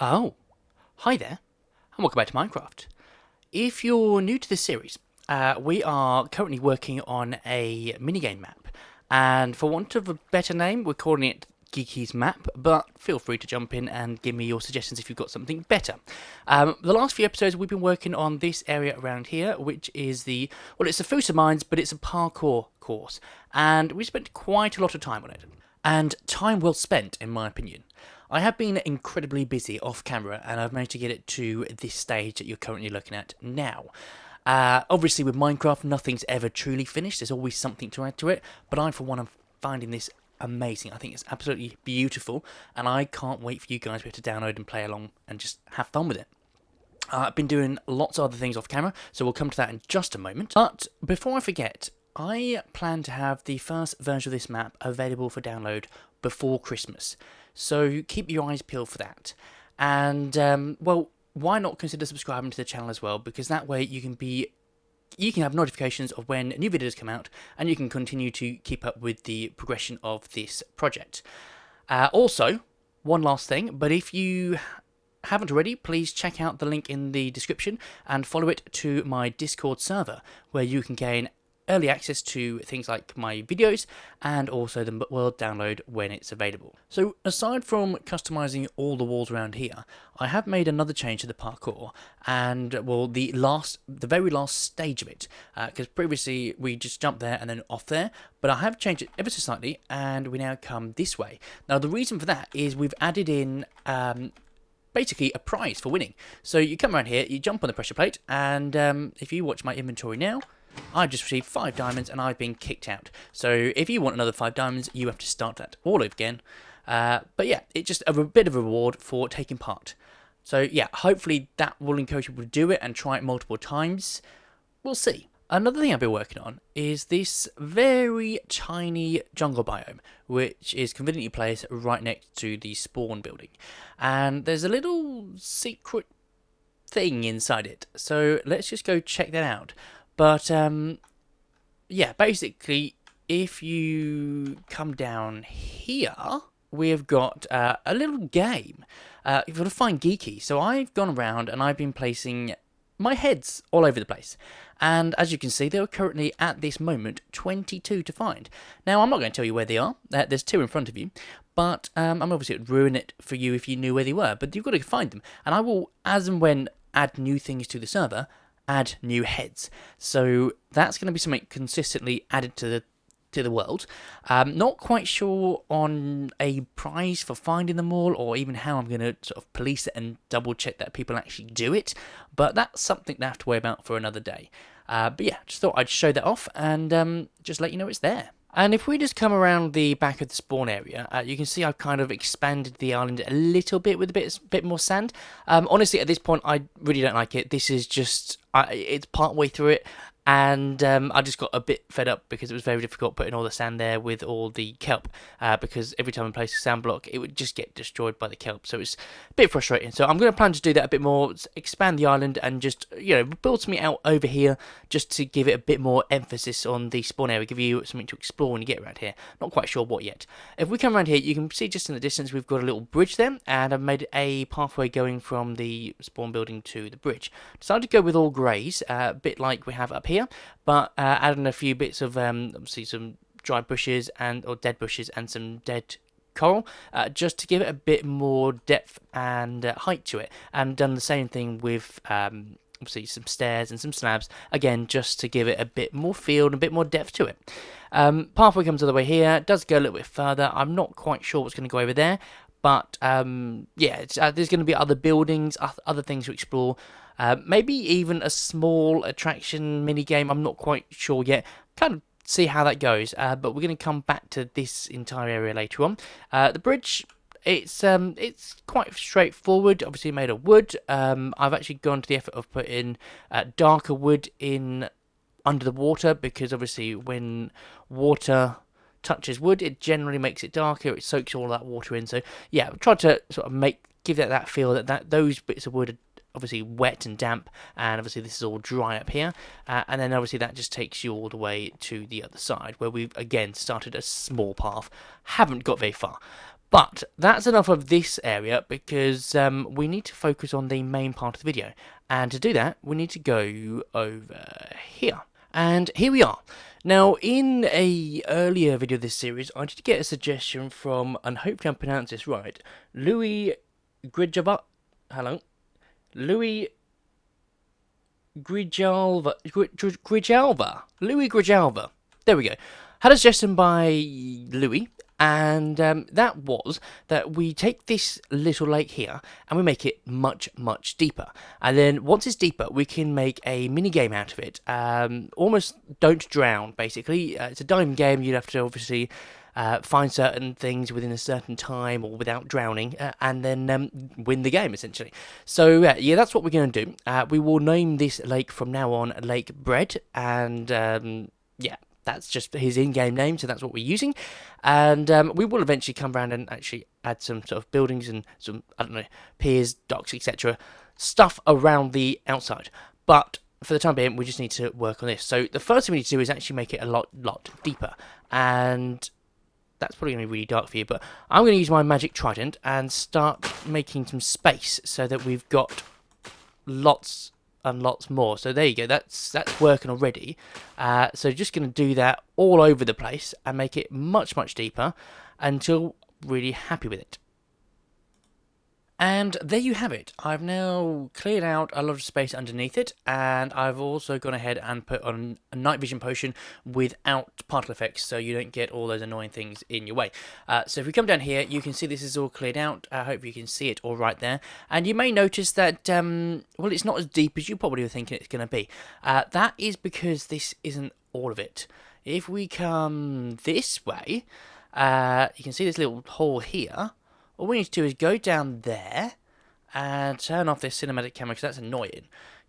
Oh, hi there, and welcome back to Minecraft. If you're new to this series, we are currently working on a minigame map, and for want of a better name, we're calling it Geekys map, but feel free to jump in and give me your suggestions if you've got something better. The last few episodes we've been working on this area around here, which is it's the Foosa Mines, but it's a parkour course, and we spent quite a lot of time on it. And time well spent, in my opinion. I have been incredibly busy off camera, and I've managed to get it to this stage that you're currently looking at now. Obviously, with Minecraft, nothing's ever truly finished. There's always something to add to it, but I, for one, am finding this amazing. I think it's absolutely beautiful, and I can't wait for you guys to be able to download and play along and just have fun with it. I've been doing lots of other things off camera, so we'll come to that in just a moment. But before I forget, I plan to have the first version of this map available for download before Christmas. So keep your eyes peeled for that. And, why not consider subscribing to the channel as well? Because that way you can have notifications of when new videos come out, and you can continue to keep up with the progression of this project. Also, one last thing, but if you haven't already, please check out the link in the description and follow it to my Discord server, where you can gain early access to things like my videos and also the world download when it's available. So aside from customizing all the walls around here, I have made another change to the parkour, and the very last stage of it, because previously we just jumped there and then off there, but I have changed it ever so slightly, and we now come this way. Now the reason for that is we've added in basically a prize for winning. So you come around here, you jump on the pressure plate, and if you watch my inventory now, I've just received 5 diamonds and I've been kicked out. So if you want another 5 diamonds, you have to start that all over again. But yeah, it's just a bit of a reward for taking part. So yeah, hopefully that will encourage people to do it and try it multiple times. We'll see. Another thing I've been working on is this very tiny jungle biome, which is conveniently placed right next to the spawn building. And there's a little secret thing inside it. So let's just go check that out. But, yeah, basically, if you come down here, we've got a little game. You've got to find Geekys. So I've gone around and I've been placing my heads all over the place. And as you can see, there are currently, at this moment, 22 to find. Now, I'm not going to tell you where they are. There's 2 in front of you. But I'm obviously going to ruin it for you if you knew where they were. But you've got to find them. And I will, as and when, add new things to the server, add new heads. So that's going to be something consistently added to the world. Not quite sure on a prize for finding them all, or even how I'm going to sort of police it and double check that people actually do it, but that's something they have to worry about for another day. But yeah, just thought I'd show that off and just let you know it's there. And if we just come around the back of the spawn area, you can see I've kind of expanded the island a little bit with a bit more sand. Honestly, at this point, I really don't like it. This is just, it's part way through it, and I just got a bit fed up because it was very difficult putting all the sand there with all the kelp, because every time I place a sand block, it would just get destroyed by the kelp, so it's a bit frustrating. So I'm going to plan to do that a bit more, expand the island, and just, build something out over here, just to give it a bit more emphasis on the spawn area, give you something to explore when you get around here. Not quite sure what yet. If we come around here, you can see just in the distance, we've got a little bridge there, and I've made a pathway going from the spawn building to the bridge. Decided to go with all greys, a bit like we have up here, but adding a few bits of obviously some dry bushes or dead bushes and some dead coral, just to give it a bit more depth and height to it, and done the same thing with obviously some stairs and some slabs, again just to give it a bit more feel and a bit more depth to it. Pathway comes all the way here, it does go a little bit further. I'm not quite sure what's going to go over there, but yeah, there's going to be other buildings, other things to explore. Maybe even a small attraction mini game. I'm not quite sure yet. Kind of see how that goes. But we're going to come back to this entire area later on. The bridge, it's quite straightforward. Obviously made of wood. I've actually gone to the effort of putting darker wood in under the water, because obviously when water touches wood, it generally makes it darker. It soaks all that water in. So yeah, I've tried to sort of give that feel that those bits of wood are obviously wet and damp, and obviously this is all dry up here, and then obviously that just takes you all the way to the other side, where we've again started a small path, haven't got very far, But that's enough of this area because we need to focus on the main part of the video. And to do that, we need to go over here. And here we are. Now, in a earlier video of this series, I did get a suggestion from, and hopefully I'm pronouncing this right, Luis Grijalva. Hello? Luis Grijalva. Luis Grijalva. There we go. Had a suggestion by Louis, and that was that we take this little lake here and we make it much, much deeper. And then once it's deeper, we can make a mini game out of it. Almost don't drown, basically. It's a diving game. You'd have to obviously find certain things within a certain time or without drowning, and then win the game, essentially. So, yeah, that's what we're going to do. We will name this lake from now on Lake Bread, and yeah. That's just his in-game name, so that's what we're using. And we will eventually come around and actually add some sort of buildings and some, I don't know, piers, docks, etc. Stuff around the outside. But for the time being, we just need to work on this. So the first thing we need to do is actually make it a lot deeper. And that's probably going to be really dark for you, but I'm going to use my magic trident and start making some space so that we've got lots and lots more. So there you go, that's working already. So just going to do that all over the place and make it much deeper until really happy with it. And there you have it. I've now cleared out a lot of space underneath it, and I've also gone ahead and put on a night vision potion without particle effects, so you don't get all those annoying things in your way. So if we come down here, you can see this is all cleared out. I hope you can see it all right there. And you may notice that, well, it's not as deep as you probably were thinking it's going to be. That is because this isn't all of it. If we come this way, you can see this little hole here. All we need to do is go down there and turn off this cinematic camera because that's annoying.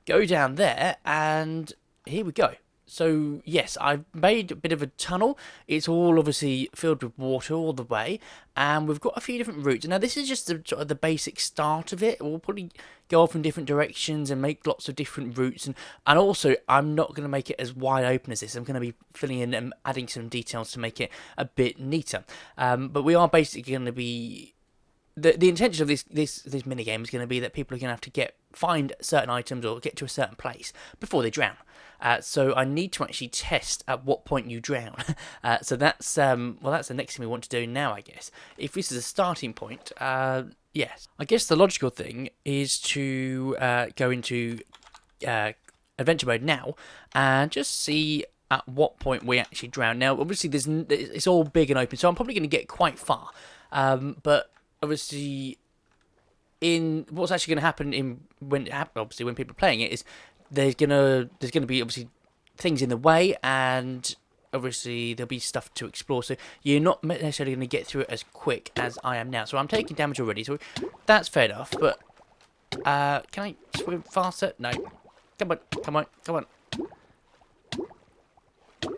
Go down there and here we go. So yes, I've made a bit of a tunnel. It's all obviously filled with water all the way, and we've got a few different routes. Now this is just sort of the basic start of it. We'll probably go off in different directions and make lots of different routes, and also I'm not going to make it as wide open as this. I'm going to be filling in and adding some details to make it a bit neater. But we are basically going to be... The intention of this mini game is going to be that people are going to have to find certain items or get to a certain place before they drown. So I need to actually test at what point you drown. So that's well, that's the next thing we want to do now, I guess. If this is a starting point, yes. I guess the logical thing is to go into adventure mode now and just see at what point we actually drown. Now, obviously, it's all big and open, so I'm probably going to get quite far, but obviously, in what's actually going to happen when people are playing it is there's gonna be obviously things in the way, and obviously there'll be stuff to explore. So you're not necessarily going to get through it as quick as I am now. So I'm taking damage already, so that's fair enough. But can I swim faster? No. Come on.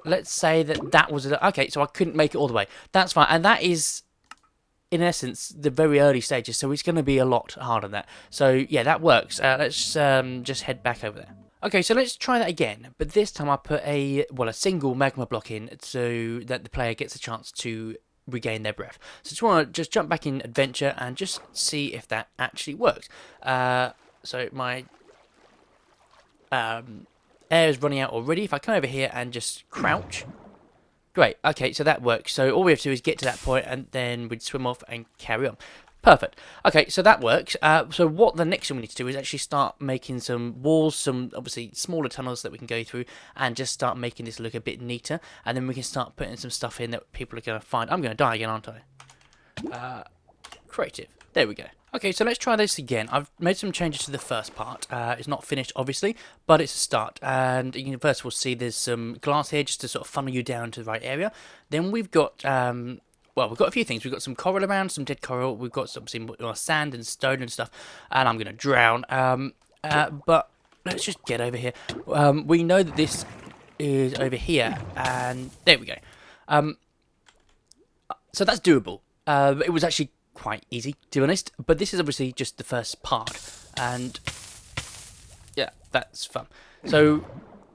Let's say that was okay. So I couldn't make it all the way. That's fine, and that is, in essence, the very early stages, so it's going to be a lot harder than that. So, yeah, that works. Let's just head back over there. Okay, so let's try that again, but this time I put a single magma block in so that the player gets a chance to regain their breath. So I just want to jump back in adventure and just see if that actually works. So my air is running out already. If I come over here and just crouch... Great, okay, so that works. So all we have to do is get to that point and then we'd swim off and carry on. Perfect. Okay, so that works. So what the next thing we need to do is actually start making some walls, some obviously smaller tunnels that we can go through, and just start making this look a bit neater. And then we can start putting some stuff in that people are going to find. I'm going to die again, aren't I? Creative. There we go. Okay, so let's try this again. I've made some changes to the first part. It's not finished, obviously, but it's a start. And you can first of all see there's some glass here just to sort of funnel you down to the right area. Then we've got, well, we've got a few things. We've got some coral around, some dead coral. We've got some sand and stone and stuff. And I'm going to drown. But let's just get over here. We know that this is over here. And there we go. So that's doable. It was actually quite easy, to be honest, but this is obviously just the first part, and yeah, that's fun. So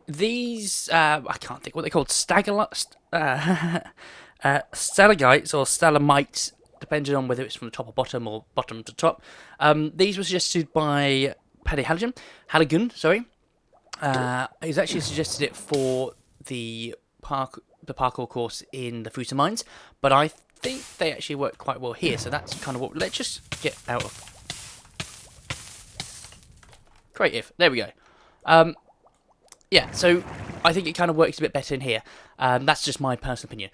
these I can't think what they're called, stalagmites or stalagmites depending on whether it's from the top or bottom or bottom to top. These were suggested by Paddy Halligan, sorry. He's actually suggested it for the parkour course in the Foosa Mines, but I think they actually work quite well here, so that's kind of what... Let's just get out of... Creative. There we go. Yeah, so I think it kind of works a bit better in here. That's just my personal opinion.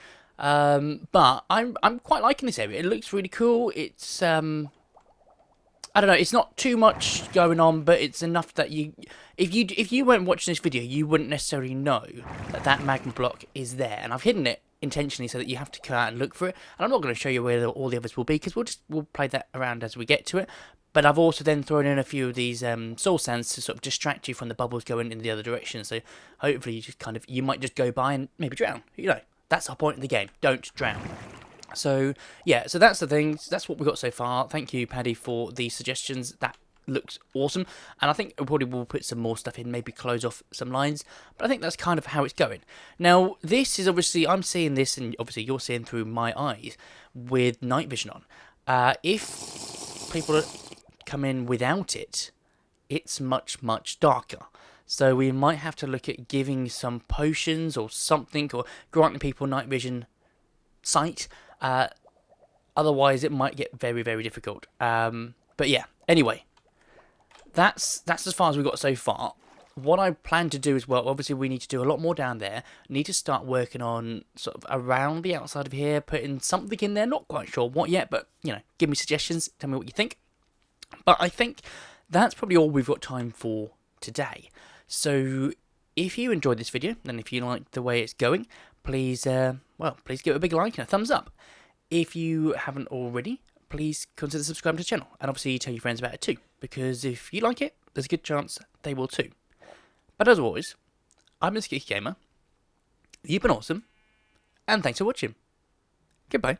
But I'm quite liking this area. It looks really cool. It's I don't know. It's not too much going on, but it's enough that if you weren't watching this video, you wouldn't necessarily know that magma block is there. And I've hidden it intentionally so that you have to come out and look for it. And I'm not going to show you where all the others will be because we'll play that around as we get to it. But I've also then thrown in a few of these soul sands to sort of distract you from the bubbles going in the other direction. So hopefully you might just go by and maybe drown. You know, that's our point of the game. Don't drown. So yeah, so that's the thing. That's what we've got so far. Thank you, Paddy, for the suggestions. That looks awesome. And I think we probably will put some more stuff in, maybe close off some lines. But I think that's kind of how it's going. Now, this is obviously, I'm seeing this, and obviously you're seeing through my eyes with night vision on. If people come in without it, it's much, much darker. So we might have to look at giving some potions or something, or granting people night vision sight. Otherwise, it might get very, very difficult. But yeah, anyway, that's as far as we've got so far. What I plan to do as well, obviously we need to do a lot more down there. Need to start working on sort of around the outside of here, putting something in there. Not quite sure what yet, but, you know, give me suggestions. Tell me what you think. But I think that's probably all we've got time for today. So if you enjoyed this video, and if you like the way it's going, please, please give it a big like and a thumbs up. If you haven't already, please consider subscribing to the channel. And obviously tell your friends about it too. Because if you like it, there's a good chance they will too. But as always, I'm Mr. Geeky Gamer. You've been awesome. And thanks for watching. Goodbye.